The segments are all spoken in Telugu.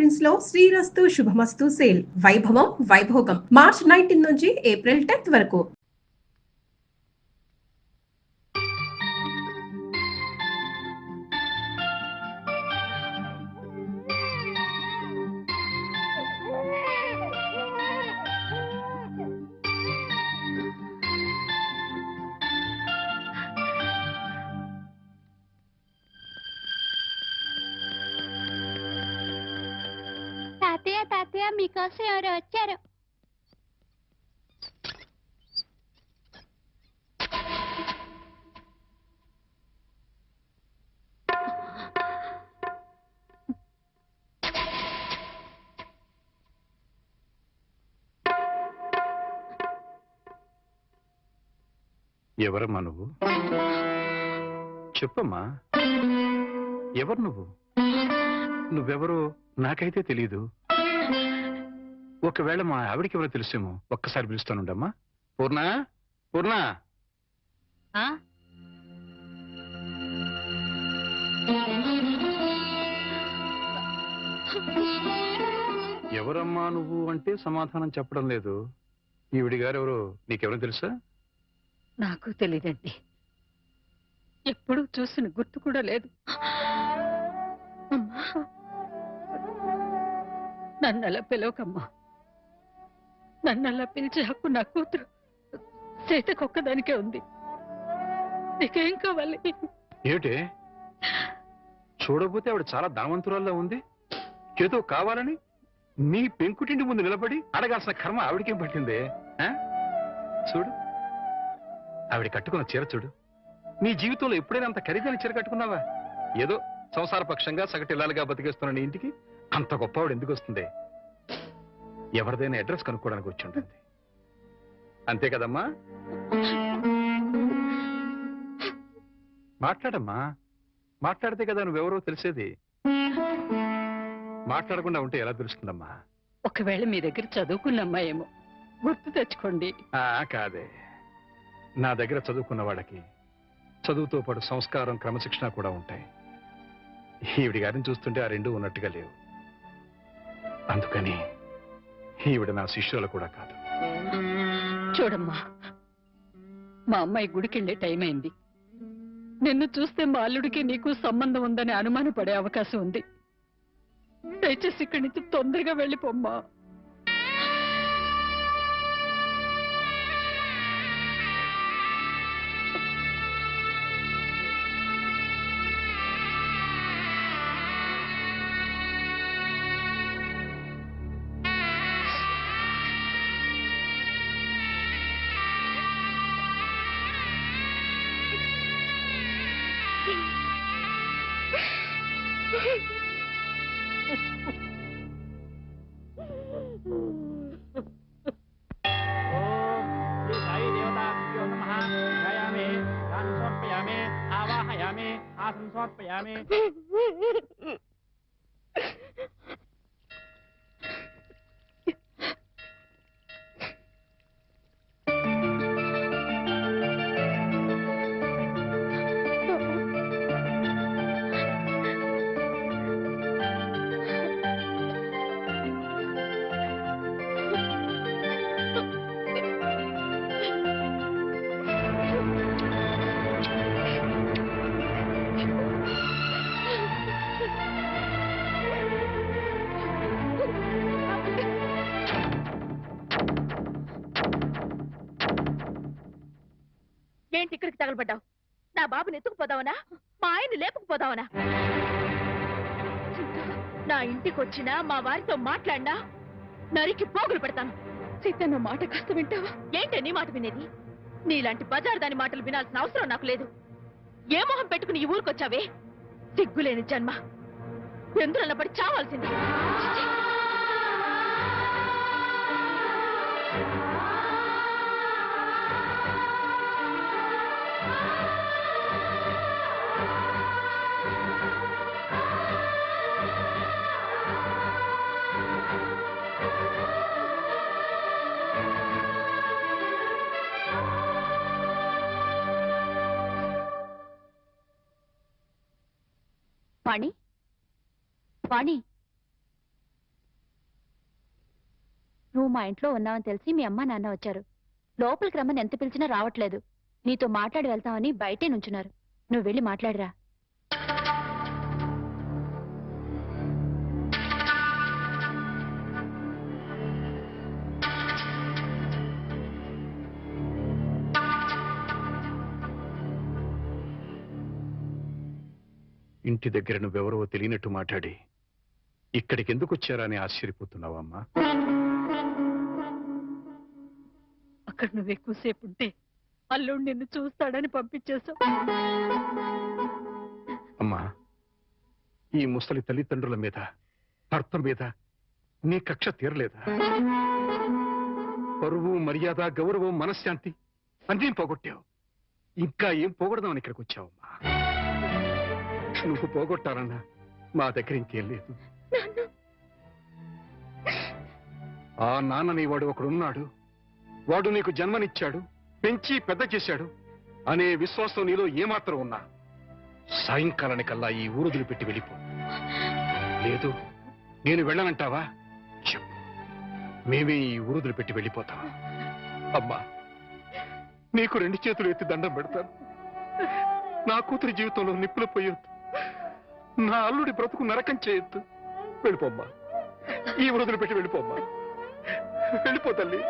ప్రింట్స్ లో శ్రీరస్తు శుభమస్తు సేల్ వైభవం వైభోగం మార్చ్ 19 నుంచి ఏప్రిల్ 10 వరకు. తాతయ్య తాతయ్య మీకోసం ఎవరు వచ్చారు? ఎవరమ్మా నువ్వు? చెప్పమ్మా, ఎవరు నువ్వు? నువ్వెవరో నాకైతే తెలీదు. ఒకవేళ మా ఆవిడికి ఎవరో తెలుసేమో. ఒక్కసారి పిలుస్తానుండమ్మా. పూర్ణ, పూర్ణ. ఎవరమ్మా నువ్వు అంటే సమాధానం చెప్పడం లేదు. ఈవిడి గారు ఎవరో నీకెవరో తెలుసా? నాకు తెలీదండి. ఎప్పుడూ చూసిన గుర్తు కూడా లేదు. నన్నలా పిలవకమ్మా. నన్నలా పిలిచే హక్కు నా కూతురు సీతకొక్కదానికే ఉంది. నీకేం కావాలి? ఏమిటే చూడబోతే ఆవిడ చాలా ధనవంతురాల్లో ఉంది. ఏదో కావాలని నీ పెంకుటింటి ముందు నిలబడి అడగాల్సిన కర్మ ఆవిడకేం పట్టిందే? చూడు, ఆవిడ కట్టుకున్న చీర చూడు. నీ జీవితంలో ఎప్పుడైనా అంత ఖరీదైన చీర కట్టుకున్నావా? ఏదో సంసార పక్షంగా సగటిల్లాలుగా బతికేస్తున్న నీ ఇంటికి అంత గొప్పవాడు ఎందుకు వస్తుంది? ఎవరిదైనా అడ్రస్ కనుక్కోవడానికి వచ్చి ఉంటుంది. అంతే కదమ్మా? మాట్లాడమ్మా. మాట్లాడితే కదా నువ్వెవరో తెలిసేది. మాట్లాడకుండా ఉంటే ఎలా తెలుస్తుందమ్మా? ఒకవేళ మీ దగ్గర చదువుకున్న అమ్మాయేమో, గుర్తు తెచ్చుకోండి. కాదే, నా దగ్గర చదువుకున్న వాళ్ళకి చదువుతో పాటు సంస్కారం, క్రమశిక్షణ కూడా ఉంటాయి. ఈవిడి గారిని చూస్తుంటే ఆ రెండు ఉన్నట్టుగా లేవు. అందుకని ఈవిడ నా శిష్యులు కూడా కాదు. చూడమ్మా, మా అమ్మాయి గుడికెళ్ళే టైం అయింది. నిన్ను చూస్తే మా అల్లుడికి నీకు సంబంధం ఉందని అనుమానపడే అవకాశం ఉంది. దయచేసి ఇక్కడి నుంచి తొందరగా వెళ్ళిపోమ్మా. ఏంటి ఇక్కడికి తగలబడ్డావు? నా బాబుని ఎత్తుకుపోదావనా? మా ఆయన్ని లేపుకుపోదావనా? నా ఇంటికి వచ్చినా మా వారితో మాట్లాడినా నరికి పోగులు పెడతాను. సీత, నా మాట కాస్త వింటావా? ఏంటి నీ మాట వినేది? నీలాంటి బజార్ దాని మాటలు వినాల్సిన అవసరం నాకు లేదు. ఏ మొహం పెట్టుకుని ఈ ఊరికొచ్చావే? సిగ్గులేని జన్మ, ఎందులో పడి చావాల్సింది. వాణి, వాణి, నువ్వు మా ఇంట్లో ఉన్నావని తెలిసి మీ అమ్మ నాన్న వచ్చారు. లోపలికి రమ్మని ఎంత పిలిచినా రావట్లేదు. నీతో మాట్లాడి వెళ్తామని బయటే నుంచున్నారు. నువ్వు వెళ్ళి మాట్లాడిరా. ఇంటి దగ్గర నువ్వెవరో తెలియనట్టు మాట్లాడి ఇక్కడికి ఎందుకు వచ్చారా అని ఆశ్చర్యపోతున్నావమ్మా? అక్కడ నువ్వు ఎక్కువసేపు ఉంటే అల్లుడు నిన్ను చూస్తాడని పంపించేశావు. అమ్మా, ఈ ముసలి తల్లిదండ్రుల మీద, భర్త మీద నీ కక్ష తీరలేదా? పరువు, మర్యాద, గౌరవం, మనశ్శాంతి అన్నీ పోగొట్టావు. ఇంకా ఏం పోగొడదామని ఇక్కడికి వచ్చావమ్మా? నువ్వు పోగొట్టాలన్నా మా దగ్గర ఇంకేం లేదు. ఆ నాన్నని వాడు ఒకడున్నాడు, వాడు నీకు జన్మనిచ్చాడు, పెంచి పెద్ద చేశాడు అనే విశ్వాసం నీలో ఏమాత్రం ఉన్నా సాయంకాలానికల్లా ఈ ఊరుదులు పెట్టి వెళ్ళిపో. లేదు నేను వెళ్ళనంటావా? చెప్పు, మేమే ఈ ఊరుదులు పెట్టి వెళ్ళిపోతాం. అమ్మా, నీకు 2 చేతులు ఎత్తి దండం పెడతాను. నా కూతురి జీవితంలో నిప్పులు పోయొద్దు, నా అల్లుడి బ్రతుకు నరకం చేయొద్దు. వెళ్ళిపోమ్మా, ఈ ఊరుదులు పెట్టి వెళ్ళిపోమ్మా. వెళ్ళిపో తల్లి.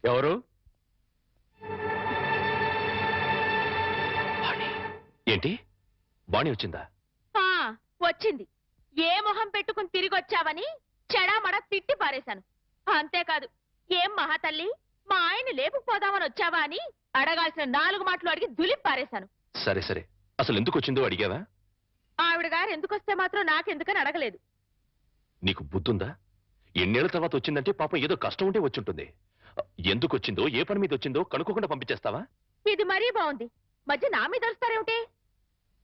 ఎవరు? ఏంటి, బాణి వచ్చిందా? వచ్చింది. ఏ మొహం పెట్టుకుని తిరిగి వచ్చావని చెడామడ తిట్టి పారేశాను. అంతేకాదు, ఏం మహాతల్లి మా ఆయన లేపుకుపోదామని వచ్చావా అని అడగాల్సిన 4 మాటలు అడిగి దులిపి పారేశాను. సరే సరే, అసలు ఎందుకు వచ్చిందో అడిగావా? ఆవిడ గారు ఎందుకొస్తే మాత్రం నాకెందుకని అడగలేదు. నీకు బుద్ధుందా? ఎన్నేళ్ల తర్వాత వచ్చిందంటే పాపం ఏదో కష్టం ఉంటే వచ్చుంటుంది. ఎందుకు వచ్చిందో, ఏ పని మీద వచ్చిందో కనుక్కోకుండా పంపించేస్తావా? ఇది మరీ బాగుంది. మధ్య నా మీద వస్తారేమిటి?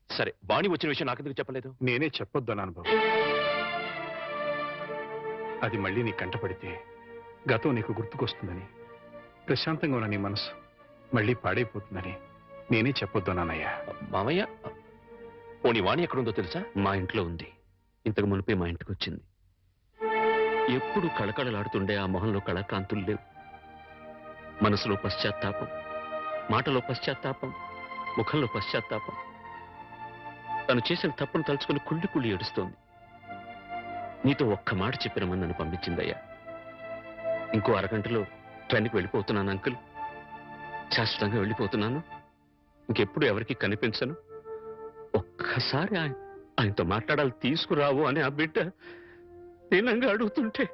సరే, బాణి వచ్చిన విషయం నాకెందుకు చెప్పలేదు? నేనే చెప్పొద్దు అనుభవం. అది మళ్ళీ నీ కంటపడితే గతం నీకు గుర్తుకొస్తుందని, ప్రశాంతంగా ఉన్న నీ మనసు మళ్ళీ పాడైపోతుందని నేనే చెప్పొద్దు నాన్నయ్యా. మామయ్య, పోనీ వాణి ఎక్కడుందో తెలుసా? మా ఇంట్లో ఉంది. ఇంతకు మునిపే మా ఇంటికి వచ్చింది. ఎప్పుడు కళకళలాడుతుండే ఆ మొహంలో కళాకాంతులు లేవు. మనసులో పశ్చాత్తాపం, మాటలో పశ్చాత్తాపం, ముఖంలో పశ్చాత్తాపం. తను చేసిన తప్పును తలుచుకుని కుళ్ళి కుళ్ళి ఏడుస్తోంది. నీతో ఒక్క మాట చెప్పినమని నన్ను పంపించిందయ్యా. ఇంకో అరగంటలో ట్రైన్కి వెళ్ళిపోతున్నాను అంకుల్. శాశ్వతంగా వెళ్ళిపోతున్నాను. ఇంకెప్పుడు ఎవరికి కనిపించను. ఒక్కసారి ఆయనతో మాట్లాడాలి, తీసుకురావు అని ఆ బిడ్డ దీనంగా అడుగుతుంటే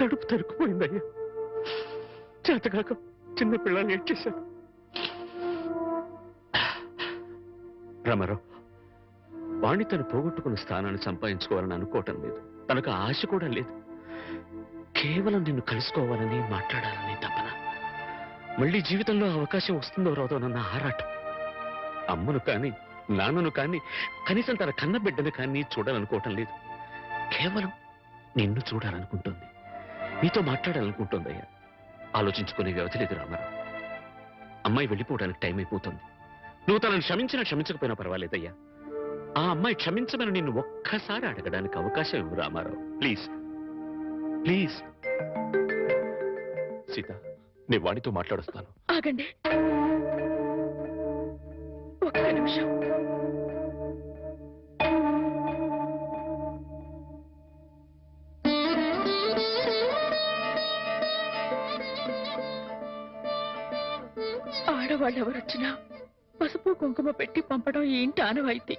కడుపు తరుక్కుపోయిందయ్యా. చేతకాక చిన్న పిల్లల్ని ఏడ్చేశాను. రామారావు, వాణ్ణి తను పోగొట్టుకున్న స్థానాన్ని సంపాదించుకోవాలని అనుకోవటం లేదు. తనకు ఆశ కూడా లేదు. కేవలం నిన్ను కలుసుకోవాలని, మాట్లాడాలని తపన. మళ్ళీ జీవితంలో అవకాశం వస్తుందో రాదోనన్న ఆరాటం. అమ్మను కానీ, నాన్నను కానీ, కనీసం తన కన్న బిడ్డను కానీ చూడాలనుకోవటం లేదు. కేవలం నిన్ను చూడాలనుకుంటుంది, నీతో మాట్లాడాలనుకుంటుందయ్యా. ఆలోచించుకునే వ్యవధి లేదు రామారావు. అమ్మాయి వెళ్ళిపోవడానికి టైం అయిపోతుంది. నువ్వు తనను క్షమించినా క్షమించకపోయినా పర్వాలేదయ్యా. ఆ అమ్మాయి క్షమించమని నిన్ను ఒక్కసారి అడగడానికి అవకాశం ఇవ్వు రామారావు. Please please. సీత, నీ వాణితో మాట్లాడుస్తాను. ఆగండి ఒక్క నిమిషం. ఆడవాళ్ళు ఎవరొచ్చినా పసుపు కుంకుమ పెట్టి పంపడం ఈ ఇంటి ఆనవాయితీ.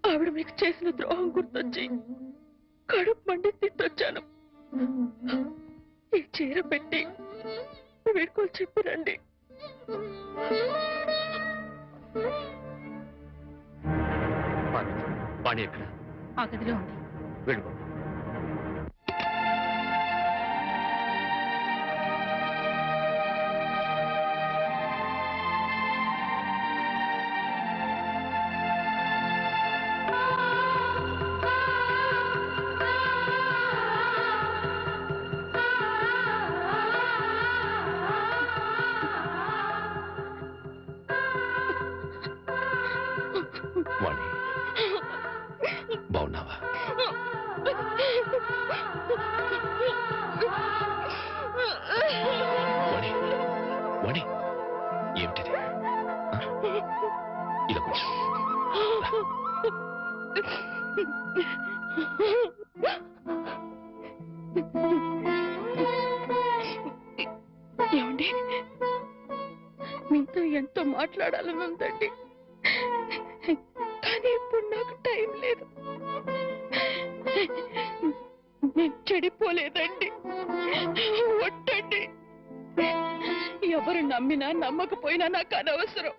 ఆవిడ మీకు చేసిన ద్రోహం గుర్తొచ్చి కడుపు మండి తిట్టొచ్చాను. ఈ చీర పెట్టి వీడుకోలు చెప్పిరండి. వాణి ఎక్కడ? ఆ గదిలో ఉంది. వెళ్ళిపో. వాణి బాగున్నావా? వాణి వాణి ఏమిటిది? ఇలా కూర్చో. ఏమండి, మీతో ఎంతో మాట్లాడాలని ఉందండి, కానీ ఇప్పుడు నాకు టైం లేదు. నేను చెడిపోలేదండి, ఒట్టండి. ఎవరు నమ్మినా నమ్మకపోయినా నాకు అనవసరం.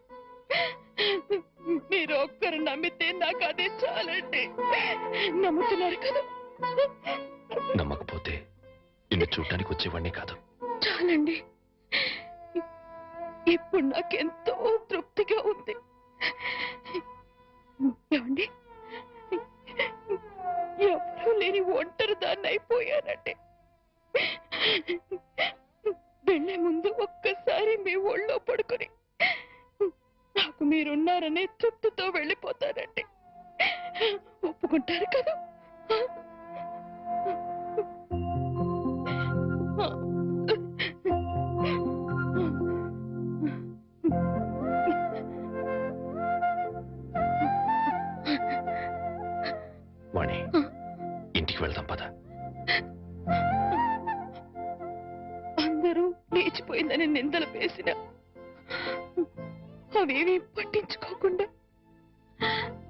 మీరు ఒక్కరు నమ్మితే నాకు అదే చాలండి. నమ్ముతున్నారు కదా? నమ్మకపోతే నిన్ను చూడటానికి వచ్చేవాడిని కాదు. చాలండి, ఇప్పుడు నాకెంతో తృప్తిగా ఉంది. ఏమండి, ఎవరూ లేని ఒంటరి దాన్ని అయిపోయానండి. వెళ్ళే ముందు ఒక్కసారి మీ ఒళ్ళో పడుకొని నాకు మీరున్నారనే తృప్తితో వెళ్ళిపోతానండి. ఒప్పుకుంటారు కదా? వాణి ఇంటికి వెళ్దాం పద. అందరూ లేచిపోయిందని నిందలు వేసిన అవేమీ పట్టించుకోకుండా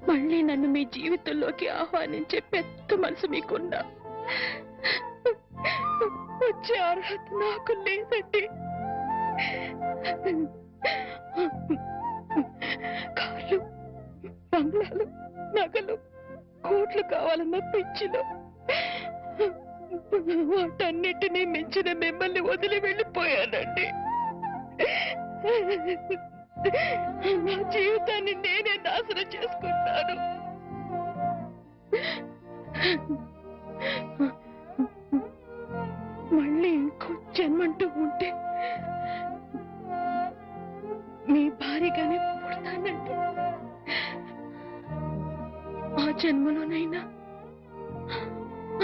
మళ్ళీ నన్ను మీ జీవితంలోకి ఆహ్వానించే పెద్ద మనసు మీకున్నా వచ్చే అర్హత నాకు లేదండి. కార్లు, బంగ్లాలు, నగలు, కోట్లు కావాలన్న పిచ్చిలో వాటన్నిటినీ మించిన మిమ్మల్ని వదిలి వెళ్ళిపోయానండి. నా జీవితాన్ని నేనే నాశనం చేసుకుంటాను. మళ్ళీ ఇంకో జన్మంటూ ఉంటే మీ భారీగానే పుడతానండి. ఆ జన్మలోనైనా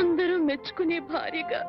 అందరూ మెచ్చుకునే భార్యగా